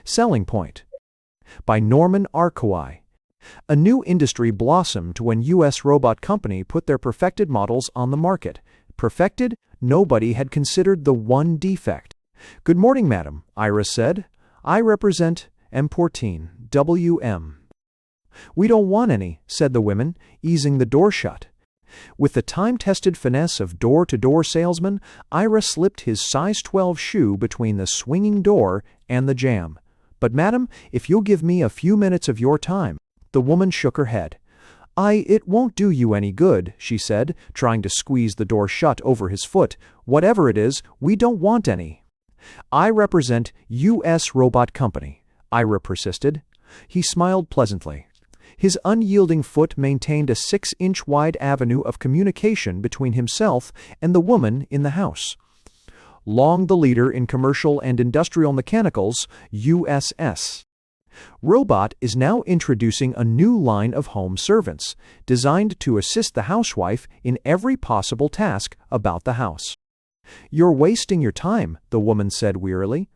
Selling Point by Norman Arkawy. A new industry blossomed when U.S. robot company put their perfected models on the market. Perfected? Nobody had considered the one defect. "Good morning, madam," Ira said. "I represent M14, WM." "We don't want any," said the women, easing the door shut. With the time-tested finesse of door-to-door salesman, Ira slipped his size 12 shoe between the swinging door and the jamb. "But madam, if you'll give me a few minutes of your time." The woman shook her head. It won't do you any good," she said, trying to squeeze the door shut over his foot. "Whatever it is, we don't want any." "I represent U.S. Robot Company," Ira persisted. He smiled pleasantly. His unyielding foot maintained a 6-inch wide avenue of communication between himself and the woman in the house. Long the leader in commercial and industrial mechanicals, USS. Robot is now introducing a new line of home servants, designed to assist the housewife in every possible task about the house. "You're wasting your time," the woman said wearily.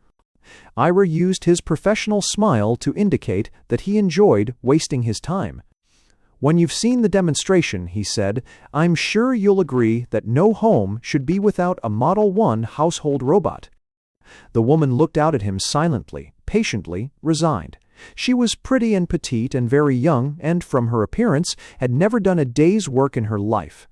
Ira used his professional smile to indicate that he enjoyed wasting his time. "When you've seen the demonstration," he said, "I'm sure you'll agree that no home should be without a Model 1 household robot." The woman looked out at him silently, patiently, resigned. She was pretty and petite and very young, and from her appearance had never done a day's work in her life.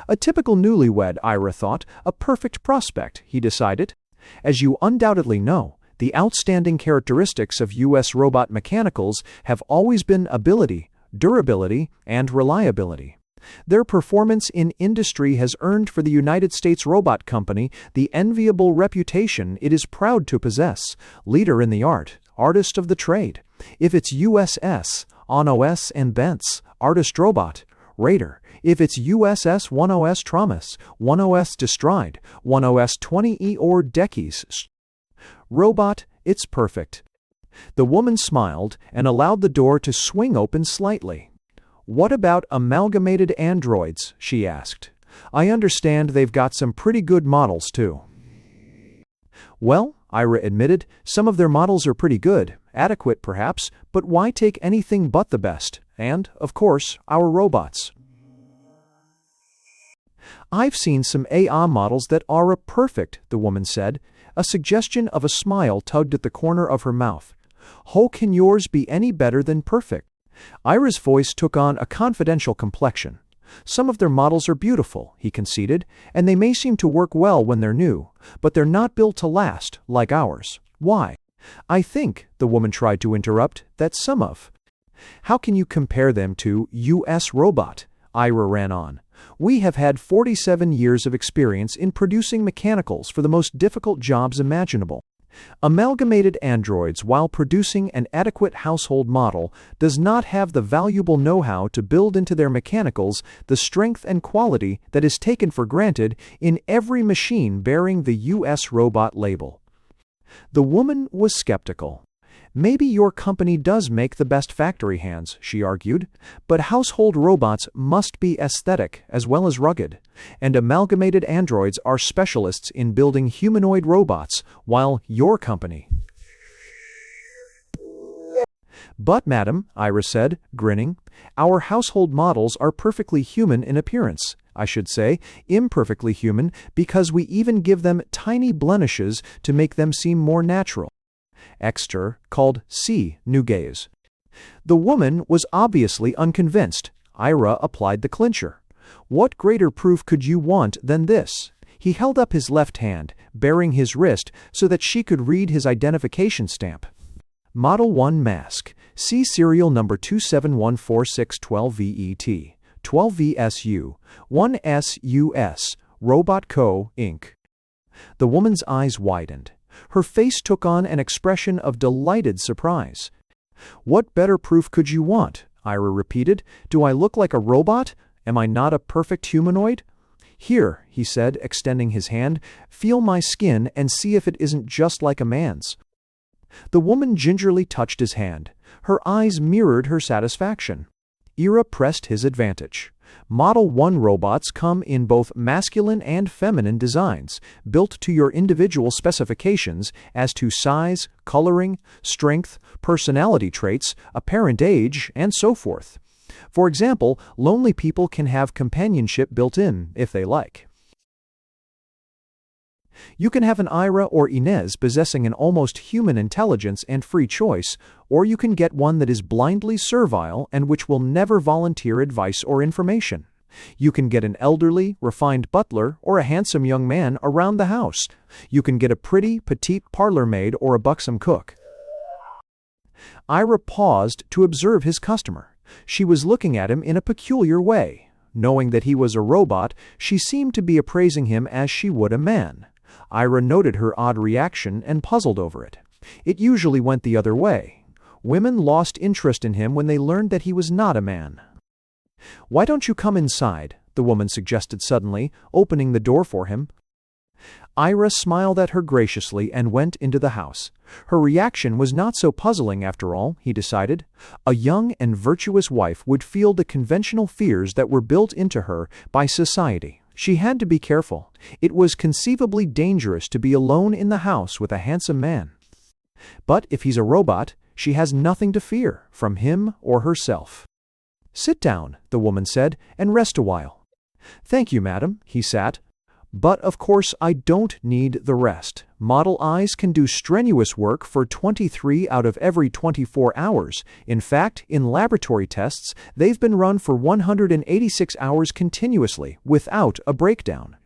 A typical newlywed, Ira thought, a perfect prospect, he decided. As you undoubtedly know, the outstanding characteristics of U.S. robot mechanicals have always been ability, durability, and reliability. Their performance in industry has earned for the United States Robot Company the enviable reputation it is proud to possess: leader in the art, artist of the trade. If it's USS, ON-OS and Bents, artist robot, Raider. If it's USS 1OS Tromus, 1OS Destride, 1OS 20E or Deckys. Robot, it's perfect. The woman smiled and allowed the door to swing open slightly. "What about amalgamated androids?" she asked. "I understand they've got some pretty good models, too." "Well," Ira admitted, "some of their models are pretty good, adequate perhaps, but why take anything but the best? And, of course, our robots." "I've seen some AI models that are perfect," the woman said. A suggestion of a smile tugged at the corner of her mouth. "How can yours be any better than perfect?" Ira's voice took on a confidential complexion. "Some of their models are beautiful," he conceded, "and they may seem to work well when they're new, but they're not built to last, like ours. Why?" "I think," the woman tried to interrupt, "that some of." "How can you compare them to U.S. Robot?" Ira ran on. "We have had 47 years of experience in producing mechanicals for the most difficult jobs imaginable. Amalgamated androids, while producing an adequate household model, does not have the valuable know-how to build into their mechanicals the strength and quality that is taken for granted in every machine bearing the U.S. Robot label." The woman was skeptical. "Maybe your company does make the best factory hands," she argued, "but household robots must be aesthetic as well as rugged, and amalgamated androids are specialists in building humanoid robots, while your company—" "But, madam," Ira said, grinning, "our household models are perfectly human in appearance. I should say, imperfectly human, because we even give them tiny blemishes to make them seem more natural." Exter called C. Nugaze. The woman was obviously unconvinced. Ira applied the clincher. "What greater proof could you want than this?" He held up his left hand, baring his wrist so that she could read his identification stamp. "Model 1 Mask. See serial number 2714612VET. 12VSU. 1SUS. Robot Co., Inc." The woman's eyes widened. Her face took on an expression of delighted surprise. "What better proof could you want?" Ira repeated. "Do I look like a robot? Am I not a perfect humanoid?" "Here," he said, extending his hand, "feel my skin and see if it isn't just like a man's." The woman gingerly touched his hand. Her eyes mirrored her satisfaction. Ira pressed his advantage. Model 1 robots come in both masculine and feminine designs, built to your individual specifications as to size, coloring, strength, personality traits, apparent age, and so forth. For example, lonely people can have companionship built in if they like. You can have an Ira or Inez possessing an almost human intelligence and free choice, or you can get one that is blindly servile and which will never volunteer advice or information. You can get an elderly, refined butler or a handsome young man around the house. You can get a pretty, petite parlor maid or a buxom cook. Ira paused to observe his customer. She was looking at him in a peculiar way. Knowing that he was a robot, she seemed to be appraising him as she would a man. Ira noted her odd reaction and puzzled over it. It usually went the other way. Women lost interest in him when they learned that he was not a man. "Why don't you come inside?" the woman suggested suddenly, opening the door for him. Ira smiled at her graciously and went into the house. Her reaction was not so puzzling after all, he decided. A young and virtuous wife would feel the conventional fears that were built into her by society. She had to be careful. It was conceivably dangerous to be alone in the house with a handsome man. But if he's a robot, she has nothing to fear from him or herself. "Sit down," the woman said, "and rest a while." "Thank you, madam," he sat. "But of course I don't need the rest. Model Is can do strenuous work for 23 out of every 24 hours. In fact, in laboratory tests, they've been run for 186 hours continuously, without a breakdown."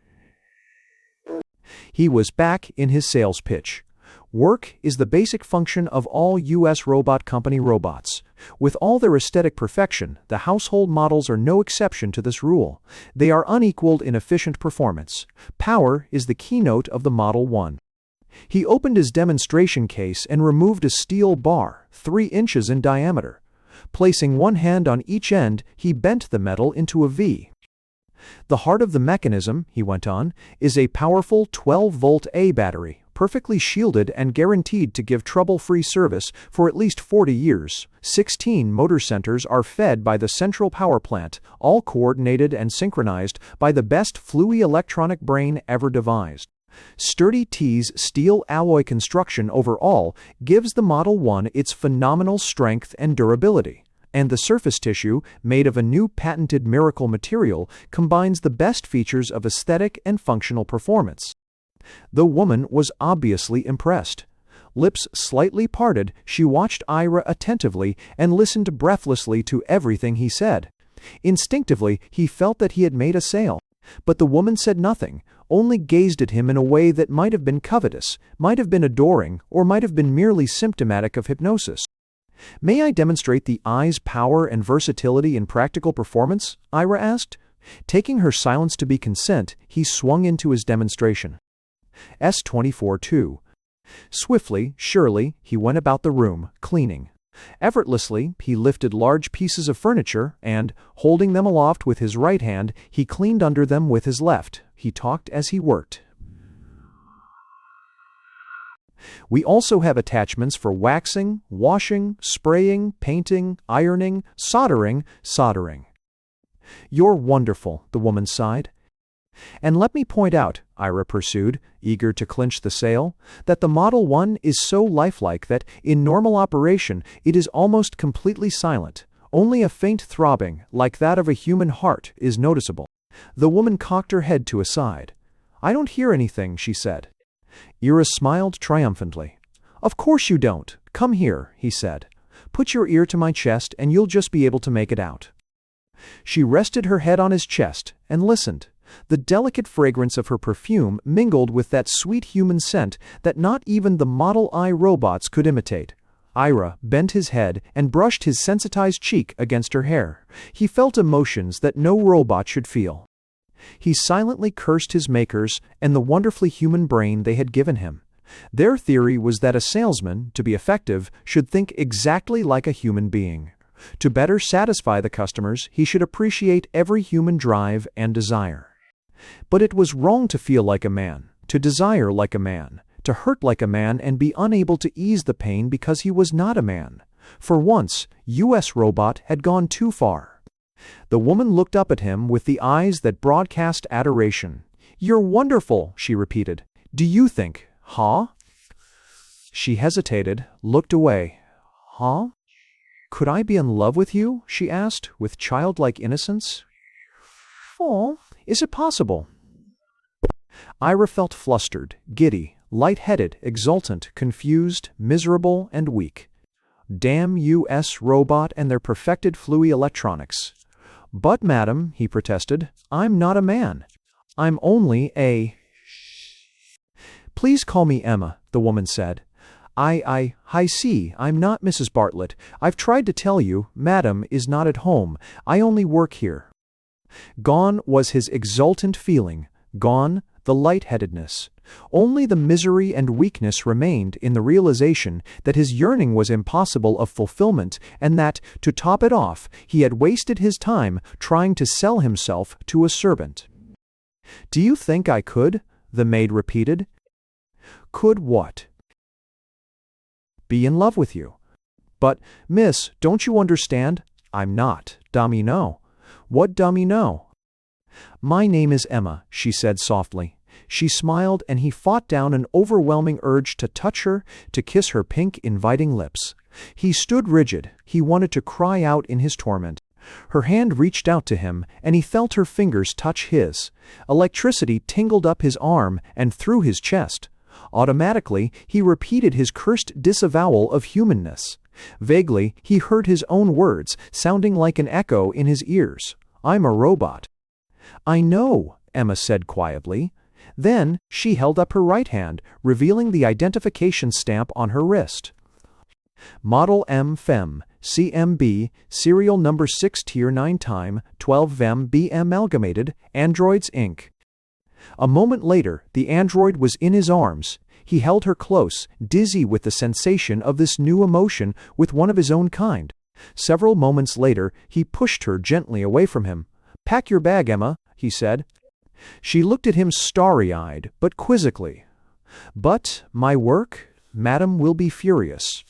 He was back in his sales pitch. Work is the basic function of all U.S. robot company robots. With all their aesthetic perfection, the household models are no exception to this rule. They are unequaled in efficient performance. Power is the keynote of the Model 1. He opened his demonstration case and removed a steel bar, 3 inches in diameter. Placing one hand on each end, he bent the metal into a V. "The heart of the mechanism," he went on, "is a powerful 12-volt A battery, perfectly shielded and guaranteed to give trouble-free service for at least 40 years. 16 motor centers are fed by the central power plant, all coordinated and synchronized by the best fluid electronic brain ever devised. Sturdy T's steel alloy construction overall gives the Model 1 its phenomenal strength and durability. And the surface tissue, made of a new patented miracle material, combines the best features of aesthetic and functional performance." The woman was obviously impressed. Lips slightly parted, she watched Ira attentively and listened breathlessly to everything he said. Instinctively, he felt that he had made a sale. But the woman said nothing, only gazed at him in a way that might have been covetous, might have been adoring, or might have been merely symptomatic of hypnosis. "May I demonstrate the I's power and versatility in practical performance?" Ira asked. Taking her silence to be consent, he swung into his demonstration. S24-2. Swiftly, surely, he went about the room, cleaning. Effortlessly, he lifted large pieces of furniture and, holding them aloft with his right hand, he cleaned under them with his left. He talked as he worked. "We also have attachments for waxing, washing, spraying, painting, ironing, soldering. "You're wonderful," the woman sighed. "And let me point out," Ira pursued, eager to clinch the sale, "that the Model 1 is so lifelike that, in normal operation, it is almost completely silent. Only a faint throbbing, like that of a human heart, is noticeable." The woman cocked her head to a side. "I don't hear anything," she said. Ira smiled triumphantly. "Of course you don't. Come here," he said. "Put your ear to my chest and you'll just be able to make it out." She rested her head on his chest and listened. The delicate fragrance of her perfume mingled with that sweet human scent that not even the Model I robots could imitate. Ira bent his head and brushed his sensitized cheek against her hair. He felt emotions that no robot should feel. He silently cursed his makers and the wonderfully human brain they had given him. Their theory was that a salesman, to be effective, should think exactly like a human being. To better satisfy the customers, he should appreciate every human drive and desire. But it was wrong to feel like a man, to desire like a man, to hurt like a man and be unable to ease the pain because he was not a man. For once, U.S. Robot had gone too far. The woman looked up at him with the eyes that broadcast adoration. "You're wonderful," she repeated. "Do you think, huh?" She hesitated, looked away. "Huh? Could I be in love with you?" she asked, with childlike innocence. "Oh, is it possible?" Ira felt flustered, giddy, light-headed, exultant, confused, miserable, and weak. Damn U.S. robot and their perfected fluey electronics. "But, madam," he protested, "I'm not a man. I'm only a—" "Please call me Emma," the woman said. I see, I'm not Mrs. Bartlett. I've tried to tell you, Madam is not at home. I only work here." Gone was his exultant feeling, gone the lightheadedness. Only the misery and weakness remained in the realization that his yearning was impossible of fulfillment and that, to top it off, he had wasted his time trying to sell himself to a servant. "Do you think I could?" the maid repeated. "Could what?" "Be in love with you." "But, miss, don't you understand? I'm not. Dummy no." "What dummy no?" "My name is Emma," she said softly. She smiled, and he fought down an overwhelming urge to touch her, to kiss her pink, inviting lips. He stood rigid. He wanted to cry out in his torment. Her hand reached out to him, and he felt her fingers touch his. Electricity tingled up his arm and through his chest. Automatically, he repeated his cursed disavowal of humanness. Vaguely, he heard his own words, sounding like an echo in his ears. "I'm a robot." "I know," Emma said quietly. Then she held up her right hand, revealing the identification stamp on her wrist. "Model M Fem, CMB, serial number 6 tier 9 time, 12 VEM B amalgamated, Androids Inc." A moment later, the android was in his arms. He held her close, dizzy with the sensation of this new emotion with one of his own kind. Several moments later, he pushed her gently away from him. "Pack your bag, Emma," he said. She looked at him starry-eyed, but quizzically. "But my work? Madam will be furious."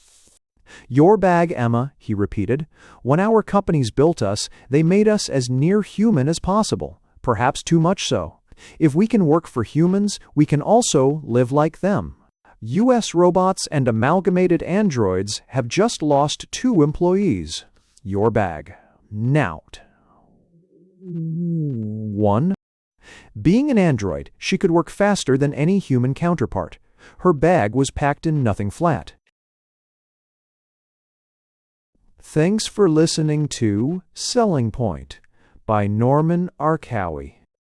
"Your bag, Emma," he repeated. "When our companies built us, they made us as near human as possible, perhaps too much so. If we can work for humans, we can also live like them. U.S. robots and amalgamated androids have just lost 2 employees. Your bag. Nout. 1. Being an android, she could work faster than any human counterpart. Her bag was packed in nothing flat. Thanks for listening to Selling Point by Norman Arkawy.